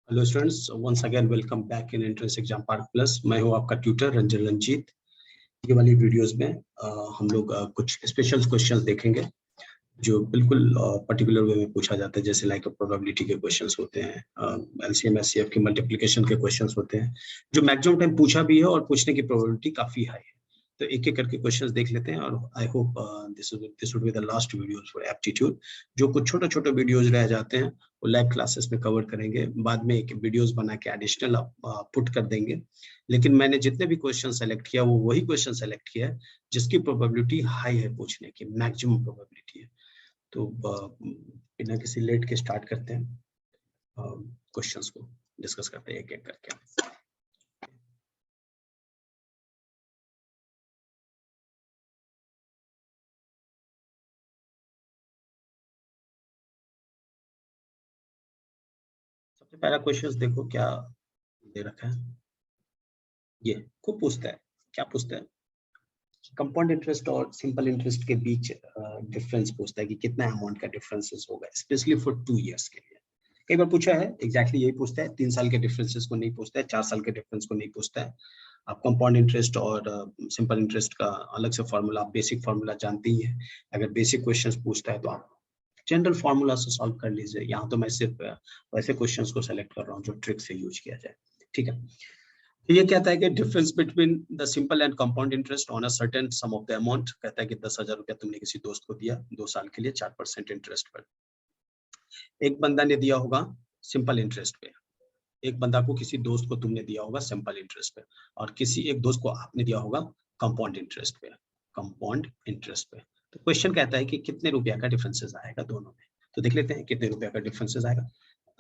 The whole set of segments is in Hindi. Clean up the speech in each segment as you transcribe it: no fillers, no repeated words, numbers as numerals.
Hello students, once again welcome back in entrance exam park plus. मैं हूं आपका ट्यूटर रंजन रंजीत। ये वाली वीडियोस में हम लोग कुछ स्पेशल क्वेश्चंस देखेंगे जो बिल्कुल पर्टिकुलर वे में पूछा जाता है, जैसे लाइक प्रोबेबिलिटी के क्वेश्चंस होते हैं, एलसीएम एचसीएफ की मल्टीप्लिकेशन के क्वेश्चंस होते हैं जो मैक्सिमम टाइम पूछा भी है और पूछने की प्रोबेबिलिटी काफी हाई है। तो एक एक करके क्वेश्चंस देख लेते हैं और I hope this would be the last videos for aptitude. जो कुछ छोटे छोटे वीडियोस रह जाते हैं वो लाइव क्लासेस में कवर करेंगे, बाद में एक वीडियोस बना के एडिशनल पुट कर देंगे। लेकिन मैंने जितने भी क्वेश्चन सेलेक्ट किया वो वही क्वेश्चन सेलेक्ट किया है जिसकी प्रोबेबिलिटी हाई है, पूछने की मैक्सिमम प्रोबेबिलिटी है। तो बिना किसी लेट के स्टार्ट करते हैं, क्वेश्चंस को डिस्कस करते हैं एक एक करके। सबसे पहला क्वेश्चन देखो क्या दे रखा है। ये खूब पूछता है, क्या पूछता है? कंपाउंड इंटरेस्ट और सिंपल इंटरेस्ट के बीच डिफरेंस पूछता है कि कितना अमाउंट का डिफरेंसेस होगा, स्पेशली फॉर 2 इयर्स के लिए। कई बार पूछा है, एग्जैक्टली यही पूछता है। 3 साल के डिफरेंसेस को नहीं पूछता है, 4 साल के डिफरेंस को नहीं पूछता है। आप कंपाउंड इंटरेस्ट और सिंपल इंटरेस्ट का अलग से फॉर्मूला, आप बेसिक फॉर्मूला जानते ही है। अगर बेसिक क्वेश्चंस पूछता है तो आप जनरल फॉर्मूला से सॉल्व कर लीजिए। यहाँ तो मैं सिर्फ वैसे क्वेश्चंस को सेलेक्ट कर रहा हूँ जो ट्रिक से यूज किया जाए, ठीक है। तो ये कहता है कि difference between the simple and compound interest on a certain some of the amount. कहता है कि 10,000 रुपया तुमने किसी दोस्त को दिया 2 साल के लिए 4% इंटरेस्ट पर। एक बंदा ने दिया होगा सिंपल इंटरेस्ट पे, एक बंदा को किसी दोस्त को तुमने दिया होगा सिंपल इंटरेस्ट पे, और किसी एक दोस्त को आपने दिया होगा कंपाउंड इंटरेस्ट पे, कंपाउंड इंटरेस्ट पे। तो क्वेश्चन कहता है कि कितने रुपया का डिफरेंसेस आएगा दोनों में। तो देख लेते हैं कितने रुपया का डिफरेंसेस आएगा।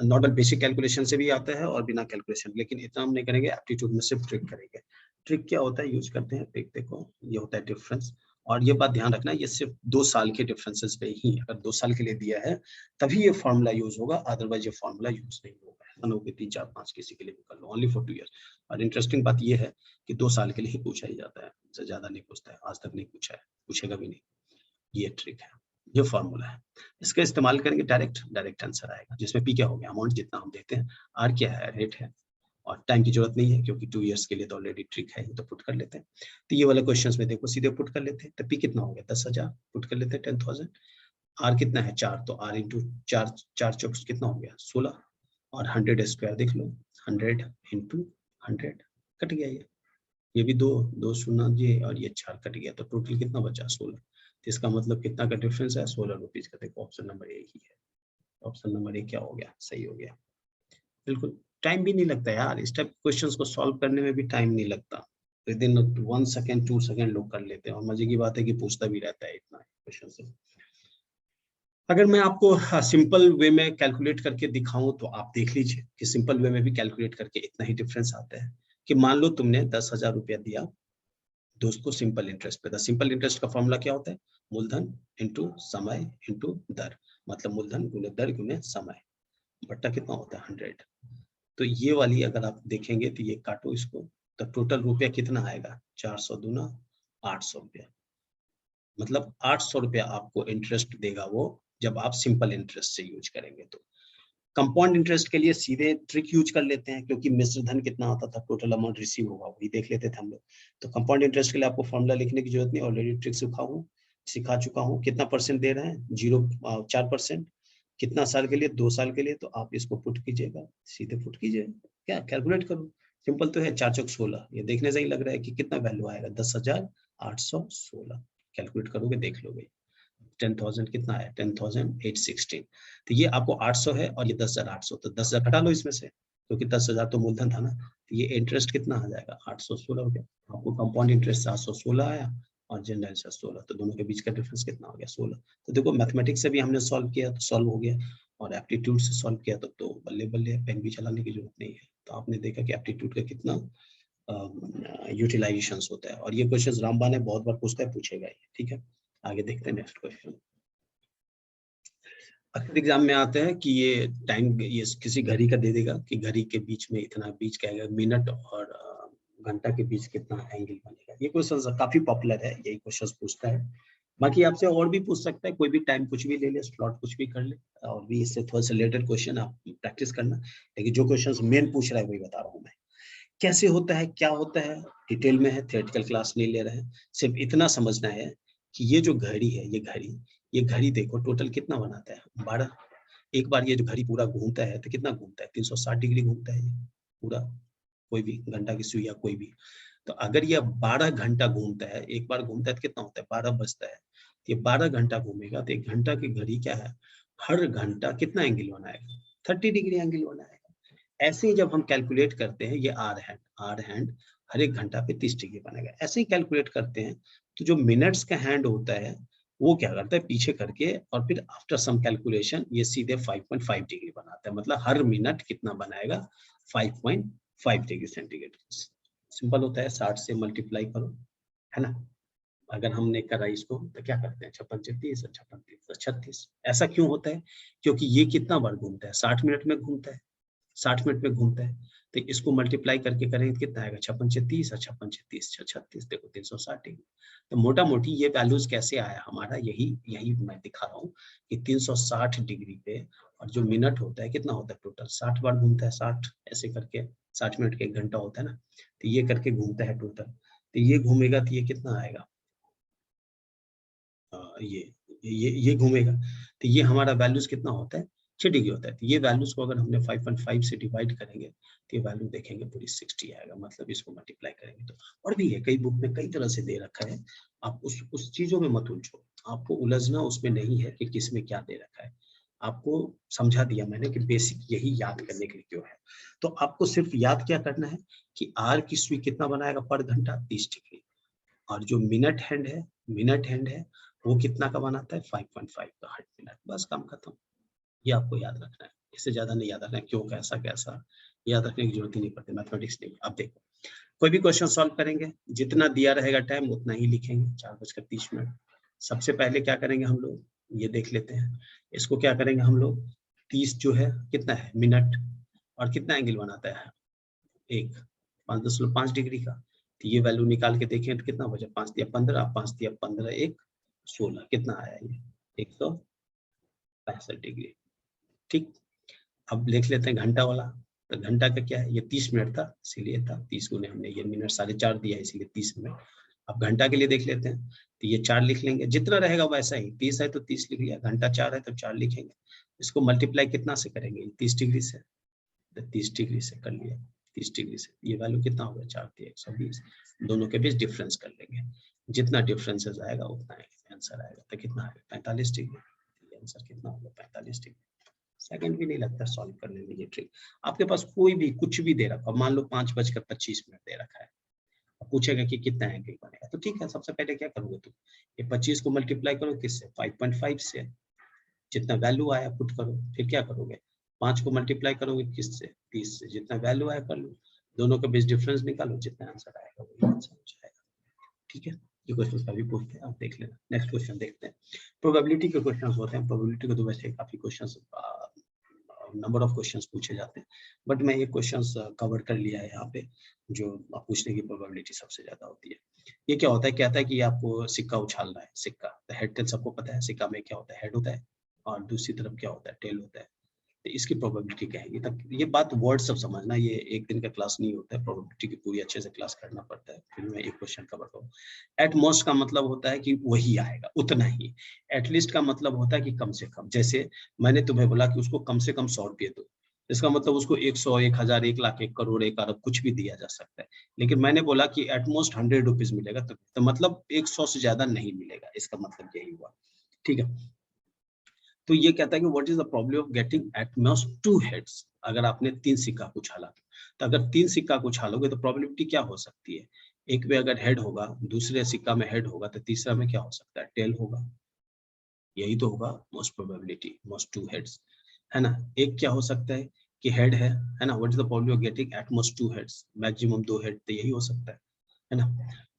नॉर्मल बेसिक कैलकुलेशन से भी आता है और बिना कैलकुलेशन, लेकिन इतना हम नहीं करेंगे, एप्टीट्यूड में सिर्फ ट्रिक करेंगे। ट्रिक क्या होता है, यूज करते हैं ट्रिक। देखो ये होता है डिफरेंस, और ये बात ध्यान रखना ये सिर्फ 2 साल के डिफरेंसेस पे ही, अगर 2 साल के लिए दिया है तभी ये फॉर्मूला यूज होगा, अदरवाइज ये फॉर्मूला यूज नहीं होगा। ऐसा ना हो कि 3 4 5 किसी के लिए भी कर लो, ओनली फॉर 2 इयर्स। और इंटरेस्टिंग बात ये है कि 2 साल के लिए ही पूछा ही जाता है, इससे ज्यादा नहीं पूछता है, आज तक नहीं पूछा है, पूछेगा भी नहीं। ये ट्रिक है, ये फॉर्मूला है। इसका इस्तेमाल करेंगे, डायरेक्ट डायरेक्ट आंसर आएगा, जिसमें पी क्या हो गया, अमाउंट जितना हम देते हैं, आर क्या है, रेट है, और टाइम की जरूरत नहीं है क्योंकि 2 इयर्स के लिए तो ऑलरेडी ट्रिक है, तो पुट कर लेते हैं। तो ये वाले क्वेश्चंस में देखो सीधे पुट कर लेते हैं। तो पी कितना हो गया, 10,000, पुट कर लेते हैं 10,000। आर कितना है 4, तो आर इंटू 4, 4 चौक कितना हो गया 16, और 100 स्क्वायर देख लो, 100 इंटू 100 कट गया ये भी दो दो शून्य जी, और ये 4 कट गया, तो टोटल कितना बचा 16। तो इसका मतलब कितना का डिफरेंस है, 16 रुपीज का। देखो ऑप्शन नंबर ए ही है, ऑप्शन नंबर ए क्या हो गया, सही हो गया। बिल्कुल टाइम भी नहीं लगता यार, इस टाइप क्वेश्चंस को सॉल्व करने में भी टाइम नहीं लगता। विद इन 1 सेकंड 2 सेकंड लोग कर लेते हैं, और मजे की बात है कि पूछता भी रहता है इतना क्वेश्चन से। अगर मैं आपको सिंपल वे में कैलकुलेट करके दिखाऊं तो आप देख लीजिए कि सिंपल वे में भी कैलकुलेट करके इतना ही डिफरेंस आता है। कि मान लो तुमने 10,000 रुपया दिया दोस्त को सिंपल इंटरेस्ट पे। सिंपल इंटरेस्ट का फॉर्मूला क्या होता है, मूलधन इंटू समय इंटू दर, मतलब मूलधन गुने दर गुने समय, बट्टा कितना होता है 100। तो ये वाली अगर आप देखेंगे तो ये काटो इसको, तो टोटल रुपया कितना आएगा, 400 दूना 800 रुपया। मतलब 800 रुपया आपको इंटरेस्ट देगा वो, जब आप सिंपल इंटरेस्ट से यूज करेंगे। तो कंपाउंड इंटरेस्ट के लिए सीधे ट्रिक यूज कर लेते हैं, क्योंकि मिश्र धन कितना आता था, टोटल अमाउंट रिसीव होगा वही देख लेते थे हम लोग। तो कंपाउंड इंटरेस्ट के लिए आपको फॉर्मूला लिखने की जरूरत नहीं, ऑलरेडी ट्रिक सिखा चुका हूँ। कितना परसेंट दे रहे हैं, 4%। कितना साल के लिए, 2 साल के लिए। तो आप इसको पुट कीजिएगा, सीधे पुट कीजिए, क्या कैलकुलेट करो, सिंपल तो है। 4 चौक 16, ये देखने से ही लग रहा है कि कितना वैल्यू आएगा, 10,816। कैलकुलेट करोगे देख लोगे 10,000 कितना है, 10,816। तो ये आपको 800 है और ये 10,800, तो 10,000 घटा लो इसमें से, क्योंकि 10,000 तो मूलधन था ना। तो ये इंटरेस्ट कितना आ जाएगा, 816 हो गया। आपको कंपाउंड इंटरेस्ट 716 आया और जनरल से 16, तो दोनों के बीच का डिफरेंस कितना हो गया, 16। तो देखो मैथमेटिक्स से भी हमने सॉल्व किया तो सॉल्व हो गया, और एप्टीट्यूड से सॉल्व किया तो बल्ले बल्ले, पेन भी चलाने की जरूरत नहीं है। तो आपने देखा कि एप्टीट्यूड का कितना यूटिलाइजेशन होता है। और ये क्वेश्चन रामबा ने बहुत बार पूछता है, पूछेगा ये, ठीक है। आगे देखते हैं नेक्स्ट क्वेश्चन। अक्सर एग्जाम में आता है कि ये टाइम, ये किसी घड़ी का दे देगा कि घड़ी के बीच में इतना, बीच का मिनट और घंटा के बीच कितना एंगल बनेगा। ये क्वेश्चन काफी पॉपुलर है, यही क्वेश्चन पूछता है बाकी आपसे और भी पूछ सकता है, कोई भी टाइम कुछ भी ले ले, स्लॉट कुछ भी कर ले, और भी इससे थोड़ा सा रिलेटेड क्वेश्चन आप प्रैक्टिस करना। लेकिन जो क्वेश्चंस मेन पूछ रहा है वही बता रहा हूँ मैं। कैसे होता है, क्या होता है, डिटेल में है, थियोरेटिकल क्लास नहीं ले रहे हैं। सिर्फ इतना समझना है कि ये जो घड़ी है, ये घड़ी देखो टोटल कितना बनाता है, 12। एक बार ये जो घड़ी पूरा घूमता है तो कितना घूमता है, 360 डिग्री घूमता है ये पूरा, कोई भी घंटा की सुई या कोई भी। तो अगर ये 12 घंटा घूमता है, एक बार घूमता है तो कितना होता है, 12 बजता है। ये 12 घंटा घूमेगा तो एक घंटा की घड़ी क्या है, हर घंटा कितना एंगल बनाएगा, 30 डिग्री एंगल बनाएगा। ऐसे ही जब हम कैलकुलेट करते हैं, ये आर हैंड हर एक घंटा पे 30 डिग्री बनेगा। ऐसे ही कैलकुलेट करते हैं तो जो मिनट्स का हैंड होता है वो क्या करता है, पीछे करके और फिर आफ्टर सम कैलकुलेशन ये सीधे 5.5 डिग्री बनाता है। मतलब हर मिनट कितना बनाएगा, 5.5 डिग्री सेंटीग्रेड। सिंपल होता है, 60 से मल्टीप्लाई करो, है ना। अगर हमने करा इसको तो क्या करते हैं, 56 56 36। ऐसा क्यों होता है, क्योंकि ये कितना बार घूमता है, 60 मिनट में घूमता है, 60 मिनट में घूमता है। तो इसको मल्टीप्लाई करके करेंगे तो कितना आएगा, 56 और 56 36, देखो 360 डिग्री। तो मोटा मोटी ये वैल्यूज कैसे आया हमारा, यही यही मैं दिखा रहा हूँ कि 360 डिग्री पे, और जो मिनट होता है कितना होता है, टोटल 60 बार घूमता है, 60 ऐसे करके, 60 मिनट के 1 घंटा होता है ना, तो ये करके घूमता है टोटल। तो ये घूमेगा तो ये कितना आएगा, ये घूमेगा, तो ये हमारा वैल्यूज कितना होता है, 6 डिग्री होता है। तो ये वैल्यूज को अगर हमने 5.5 से डिवाइड करेंगे तो ये वैल्यू देखेंगे पूरी 60 आएगा। मतलब इसको मल्टीप्लाई करेंगे तो, और भी है कई बुक में कई तरह से दे रखा है। आप उस चीजों में मत उलझो, आपको उलझना उसमें नहीं है कि किस में क्या दे रखा है। आपको समझा दिया मैंने कि बेसिक यही याद करने के लिए क्यों है। तो आपको सिर्फ याद क्या करना है कि आर की सुई कितना बनाएगा पर घंटा, 30 डिग्री। और जो मिनट हैंड है वो कितना का बनाता है, 5.5 का हर मिनट। बस काम खत्म। ये आपको याद रखना है, इससे ज्यादा नहीं याद रखना है, क्यों कैसा कैसा याद रखने की जरूरत ही नहीं पड़ती, मैथमेटिक्स नहीं। अब देखो कोई भी क्वेश्चन सॉल्व करेंगे, जितना दिया रहेगा टाइम उतना ही लिखेंगे, 4:30। सबसे पहले क्या करेंगे हम लोग, ये देख लेते हैं। इसको क्या करेंगे हम लोग, 30 जो है कितना है मिनट, और कितना एंगल बनाता है, एक 5.5 डिग्री का। तो ये वैल्यू निकाल के देखें तो कितना बचा, 5 दिया 15, 5 दिया 15, 1 16, कितना आया ये, 165 डिग्री। ठीक। अब लिख लेते हैं घंटा वाला। तो घंटा का क्या है, ये 30 मिनट था इसीलिए था, 30 गुने हमने ये मिनट 4.5 दिया इसीलिए 30 मिनट। अब घंटा के लिए देख लेते हैं, तो ये 4 लिख लेंगे, जितना रहेगा वैसा ही, 30 है तो 30 लिख लिया, घंटा 4 है तो 4 लिखेंगे। इसको मल्टीप्लाई कितना से करेंगे, 30 डिग्री से, 30 डिग्री से कर लिया, 30 डिग्री से ये वैल्यू कितना होगा, 4 3 120। दोनों के बीच डिफरेंस कर लेंगे, जितना डिफरेंसेस आएगा उतना आंसर आएगा। तो कितना आएगा, 45 डिग्री। आंसर कितना होगा, 45 डिग्री। सेकंड भी नहीं लगता सॉल्व करने में ये ट्रिक। आपके पास कोई भी कुछ भी दे रखा, मान लो 5:25 दे रखा है, पूछेगा कि कितना एंगल बनेगा, तो ठीक है, सबसे पहले क्या करोगे तुम, ये 25 को मल्टीप्लाई करो किससे, 5.5 से, जितना वैल्यू आया पुट करो। फिर क्या करोगे, 5 को मल्टीप्लाई करोगे किससे, 30 से, जितना वैल्यू आया कर लो, दोनों के बीच डिफरेंस निकालो, जितना आंसर आएगा वही आंसर हो जाएगा। ठीक है, ये क्वेश्चन अभी पूछते हैं, आप देख लेना। नेक्स्ट क्वेश्चन देखते हैं। प्रोबेबिलिटी के क्वेश्चन होते हैं, प्रोबेबिलिटी के तो वैसे काफी क्वेश्चन, नंबर ऑफ क्वेश्चंस पूछे जाते हैं, बट मैं ये क्वेश्चंस कवर कर लिया है यहाँ पे, जो पूछने की प्रोबेबिलिटी सबसे ज्यादा होती है। ये क्या होता है, कहता है कि आपको सिक्का उछालना है, सिक्का, तो हेड टेल सबको पता है, सिक्का में क्या होता है, हेड होता है, और दूसरी तरफ क्या होता है, टेल होता है। तो इसकी प्रोबेबिलिटी कहेंगे। तक ये बात वर्ड सब समझना, ये एक दिन का क्लास नहीं होता है, प्रोबेबिलिटी की पूरी अच्छे से क्लास करना पड़ता है। फिर मैं एक क्वेश्चन कवर करूँ। एट मोस्ट का मतलब होता है कि वही आएगा, उतना ही। एटलीस्ट का मतलब होता है कि कम से कम। जैसे मैंने तुम्हें बोला कि उसको कम से कम 100 रुपये दो, इसका मतलब उसको 100, 1000, 1 लाख, 1 करोड़, 1 अरब कुछ भी दिया जा सकता है। लेकिन मैंने बोला कि एटमोस्ट 100 रुपीज मिलेगा, तो मतलब 100 से ज्यादा नहीं मिलेगा, इसका मतलब यही हुआ। ठीक है, तो ये कहता है कि what is the problem of getting at most 2 heads. अगर आपने 3 सिक्का को उछाला, तो अगर 3 सिक्का को उछालोगे तो प्रोबेबिलिटी क्या हो सकती है, एक में अगर हेड होगा, दूसरे सिक्का में हेड होगा, तो तीसरा में क्या हो सकता है, टेल होगा। यही तो होगा मोस्ट प्रोबेबिलिटी, मोस्ट 2 हेड्स, है ना। एक क्या हो सकता है कि हेड है ना, what is the problem of getting at most 2 heads, maximum 2 head, तो यही हो सकता है ना।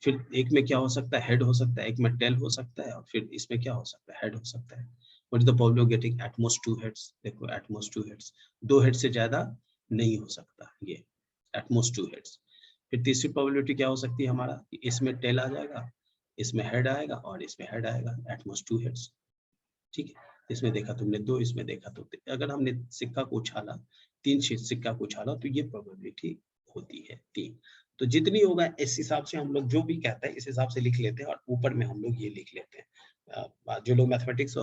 फिर एक में क्या हो सकता है, हेड हो सकता है, एक में टेल हो सकता है, और फिर इसमें क्या हो सकता है, हेड हो सकता है। What is the problem of getting at most 2 heads, देखो एट मोस्ट 2 हेड्स, 2 हेड से ज्यादा नहीं हो सकता ये, एट मोस्ट 2 हेड्स। फिर तीसरी प्रोबेबिलिटी क्या हो सकती है हमारा, कि इसमें टेल आ जाएगा, इसमें हेड आएगा और इसमें हेड आएगा, एट मोस्ट 2 हेड्स, ठीक है। इसमें देखा तुमने 2, इसमें देखा तो अगर हमने सिक्का को उछाला, 3 सिक्का को उछाला तो ये प्रोबेबिलिटी होती है 3। तो जितनी होगा इस हिसाब से हम लोग जो भी कहते हैं इस हिसाब से लिख लेते हैं और ऊपर में हम लोग ये लिख लेते हैं। जो लोग मैथमेटिक्स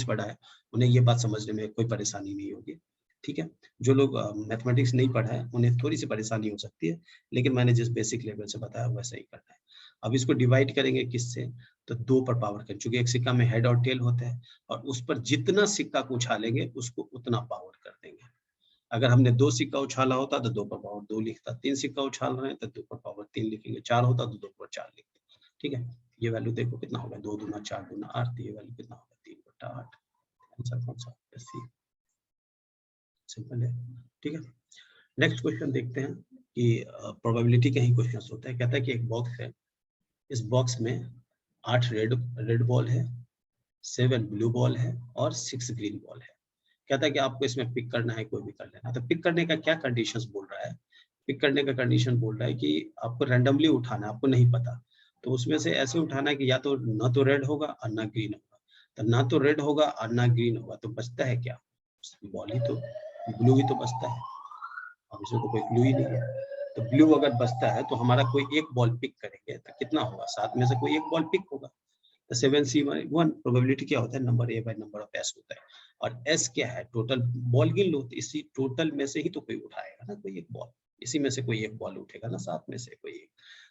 पढ़ा है उन्हें ये बात समझने में कोई परेशानी नहीं होगी, ठीक है। जो लोग मैथमेटिक्स नहीं पढ़ा है उन्हें थोड़ी सी परेशानी हो सकती है, लेकिन मैंने जिस बेसिक लेवल से बताया वैसा ही करना है। अब इसको डिवाइड करेंगे किससे, तो 2 पर पावर करें, क्योंकि एक सिक्का में हेड और टेल होता है और उस पर जितना सिक्का को उछालेंगे उसको उतना पावर कर देंगे। अगर हमने 2 सिक्का उछाला होता तो 2 पर पावर 2 लिखता, 3 सिक्का उछाल रहे हैं तो 2 पर पावर 3 लिखेंगे, 4 होता तो 2 पर 4 लिखते, ठीक है। ये वैल्यू देखो कितना होगा, 2 दूना 4 दूना 8, ये वैल्यू कितना होगा 3/8। आंसर कौन सा है, सी, सिंपल है, ठीक है। नेक्स्ट क्वेश्चन देखते हैं कि प्रोबेबिलिटी के ही क्वेश्चंस होते हैं। कहता है कि एक बॉक्स है, इस बॉक्स में 8 रेड बॉल है, 7 ब्लू बॉल है और 6 ग्रीन बॉल है। कहता है कि आपको इसमें पिक करना है, कोई भी कर लेना। तो पिक करने का क्या कंडीशंस बोल रहा है, पिक करने का कंडीशन बोल रहा है कि आपको रैंडमली उठाना है, आपको नहीं पता, तो उसमें से ऐसे उठाना है कि या तो ना तो रेड होगा और ना ग्रीन होगा। तो ना तो रेड होगा और ना ग्रीन होगा तो बचता है क्या, बॉल ही तो, ब्लू ही तो बचता है, अब इसमें तो कोई क्लू ही नहीं है। तो ब्लू अगर बचता है तो हमारा कोई एक बॉल पिक करेंगे तो कितना होगा, 7 में से कोई एक बॉल पिक होगा। 7C1 प्रोबेबिलिटी क्या होता है, number A by number of S होता है, और एस क्या है, टोटल बॉल गिन लो, इसी टोटल में से ही तो कोई उठाएगा ना, कोई एक बॉल, इसी में से कोई एक बॉल उठेगा ना, 7 में से कोई एक।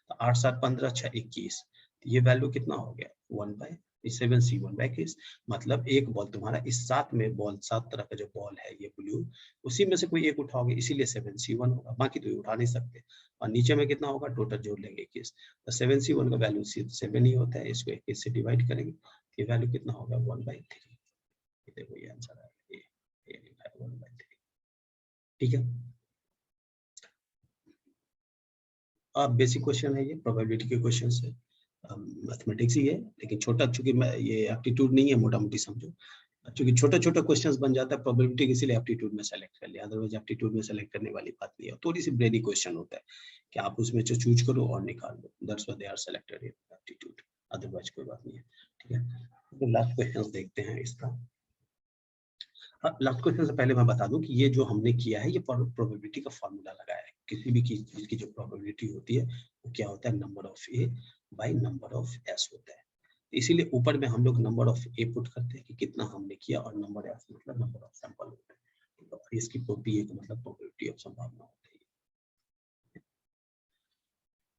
तो 8 7 15 6 21, ये वैल्यू कितना हो गया 1/7C1/21, मतलब एक बॉल तुम्हारा इस 7 में बॉल, 7 तरह का जो बॉल है ये ब्लू, उसी में से कोई एक उठाओगे, इसीलिए 7C1 होगा, बाकी तो ये उठा नहीं सकते। और नीचे में कितना होगा, टोटल जोड़ लेंगे 21, तो 7C1 का वैल्यू 7 ही होता है, इसको 21 से डिवाइड करेंगे, ये वैल्यू कितना होगा 1/3। देखो ये आंसर है, ये लिखा है 1/3, ठीक है। अब बेसिक क्वेश्चन है, ये प्रोबेबिलिटी के क्वेश्चन है, मैथमेटिक्स ही है, लेकिन छोटा, चूंकि ये एप्टीट्यूड नहीं है, मोटा मोटी समझो, क्योंकि छोटा छोटा क्वेश्चंस बन जाता है प्रोबेबिलिटी, इसीलिए एप्टीट्यूड में सेलेक्ट कर लिया, अदरवाइज एप्टीट्यूड में सेलेक्ट करने वाली बात नहीं है, थोड़ी सी ब्रेनी क्वेश्चन होता है कि आप उसमें से चूज करो और निकाल लो, that's why they are selected in aptitude, otherwise कोई बात नहीं है, ठीक है। तो लास्ट क्वेश्चन देखते हैं इसका। लास्ट क्वेश्चन से पहले मैं बता दूं कि ये जो हमने किया है ये प्रोबेबिलिटी का फॉर्मूला लगाया है, किसी भी चीज की जो प्रोबेबिलिटी होती है वो क्या होता है, number of A by number of S होता है। इसीलिए ऊपर में हम लोग नंबर ऑफ ए पुट करते हैं कि कितना हमने किया, और नंबर एस मतलब नंबर ऑफ सैंपल होता है, तो इसकी पी का मतलब प्रोबेबिलिटी ऑफ संभावना होती है।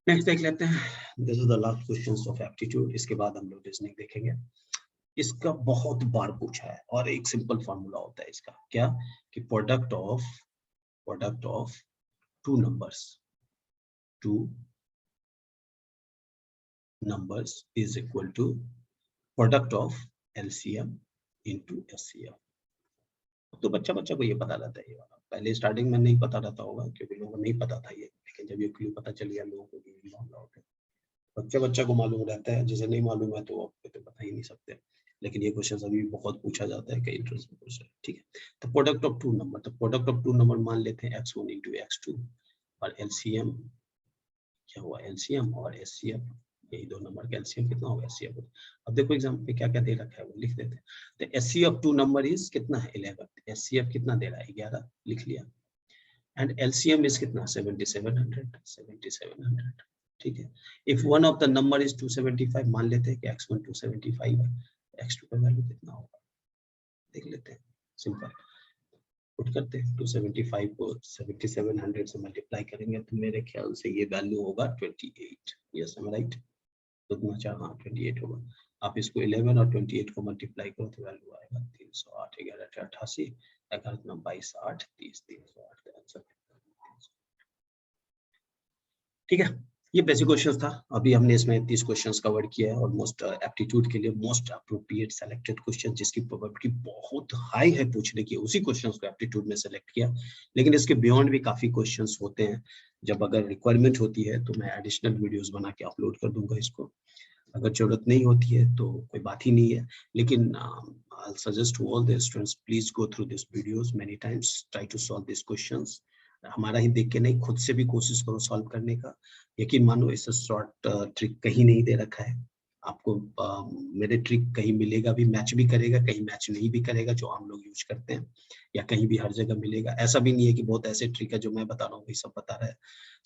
नेक्स्ट देख लेते हैं, this is the last questions of aptitude, इसके बाद हम लोग रीजनिंग देखेंगे। इसका बहुत बार पूछा है और एक सिंपल फार्मूला होता है इसका, क्या कि product of two numbers is equal to product of LCM into SCM। तो बच्चा को ये पता रहता है, ये वाला पहले स्टार्टिंग में नहीं पता रहता होगा क्योंकि लोगों को नहीं पता था ये, लेकिन जब ये क्लू पता चल गया लोगों को ये मामला होता है, बच्चा को मालूम रहता है, जिसे नहीं मालूम है तो आपको तो बता ही नहीं सकते, लेकिन ये क्वेश्चन अभी बहुत पूछा जाता है कई इंटरेस्ट में क्वेश्चन, ठीक है। तो प्रोडक्ट ऑफ टू नंबर, तो प्रोडक्ट ऑफ टू नंबर मान लेते हैं x1 into x2, और LCM क्या हुआ, LCM और SCM, यही दो नंबर का LCM कितना होगा, SCM। अब देखो एग्जाम पे क्या क्या दे रखा है वो लिख देते हैं। तो SCF टू नंबर इज कितना है 11, SCF कितना दे रहा है 11, लिख लिया, एंड LCM इज कितना 7700, ठीक है। If one of the number is 275, मान लेते हैं कि x1 275 है, x2 का वैल्यू कितना होगा देख लेते हैं, सिंपल पुट करते हैं, 275 को 7700 से मल्टीप्लाई करेंगे तो मेरे ख्याल से ये वैल्यू होगा 28, यस आई एम राइट, तो 28 होगा। आप इसको 11 और 28 को मल्टीप्लाई करो तो वैल्यू आएगा 308, 11 88, 11 22 8 30, 308 का आंसर, ठीक है। ये बेसिक क्वेश्चन था, अभी हमने इसमें 30 क्वेश्चंस कवर किया है, ऑलमोस्ट एप्टीट्यूड के लिए मोस्ट अप्रोप्रिएट सेलेक्टेड क्वेश्चन, जिसकी प्रोबेबिलिटी बहुत हाई है पूछने की, उसी क्वेश्चंस को एप्टीट्यूड में सेलेक्ट किया, लेकिन इसके बियॉन्ड भी काफी क्वेश्चंस होते हैं, जब अगर रिक्वायरमेंट होती है तो मैं एडिशनल वीडियोस बना के अपलोड कर दूंगा इसको, अगर जरूरत नहीं होती है तो कोई बात ही नहीं है, लेकिन I'll suggest to all the students, please go through these videos many times, try to solve these questions, हमारा ही देख के नहीं, खुद से भी कोशिश करो सॉल्व करने का। यकीन मानो इससे शॉर्ट ट्रिक कहीं नहीं दे रखा है आपको। मेरे ट्रिक कहीं मिलेगा भी, मैच भी करेगा, कहीं मैच नहीं भी करेगा जो हम लोग यूज करते हैं, या कहीं भी हर जगह मिलेगा। ऐसा भी नहीं है कि बहुत ऐसे ट्रिक है जो मैं बता रहा हूँ वही सब बता रहा है।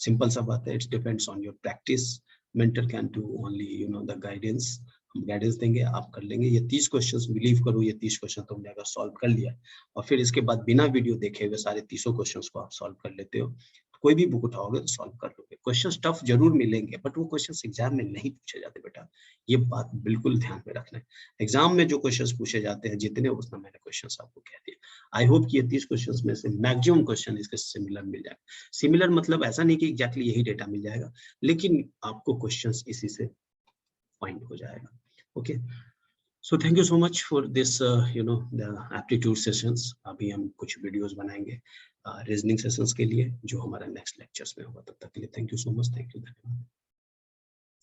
सिंपल सा बात है, it's depends on your practice. Mentor can do only the guidance. हम गाइडेंस देंगे, आप कर लेंगे। ये 30 क्वेश्चंस बिलीव करो, ये 30 क्वेश्चन तुमने अगर सॉल्व कर लिया और फिर इसके बाद बिना वीडियो देखे हुए सारे 30 क्वेश्चंस को आप सॉल्व कर लेते हो, कोई भी बुक उठाओगे तो सॉल्व कर लोगे। क्वेश्चंस टफ जरूर मिलेंगे बट वो क्वेश्चंस एग्जाम में नहीं पूछे जाते बेटा, ये बात बिल्कुल ध्यान में रखना है। एग्जाम में जो क्वेश्चंस पूछे जाते हैं जितने, उतना मैंने क्वेश्चंस आपको कह दिया। आई होप कि ये 30 क्वेश्चंस में से मैक्सिमम क्वेश्चन इसके सिमिलर मिल जाएगा। सिमिलर मतलब ऐसा नहीं कि एग्जैक्टली यही डेटा मिल जाएगा, लेकिन आपको क्वेश्चंस इसी से फाइंड हो जाएगा। Okay, so thank you so much for this the aptitude sessions. अभी हम कुछ वीडियोस बनाएंगे रीजनिंग सेशंस के लिए, जो हमारा नेक्स्ट लेक्चर्स में होगा। तब तक के लिए thank you so much, thank you, धन्यवाद।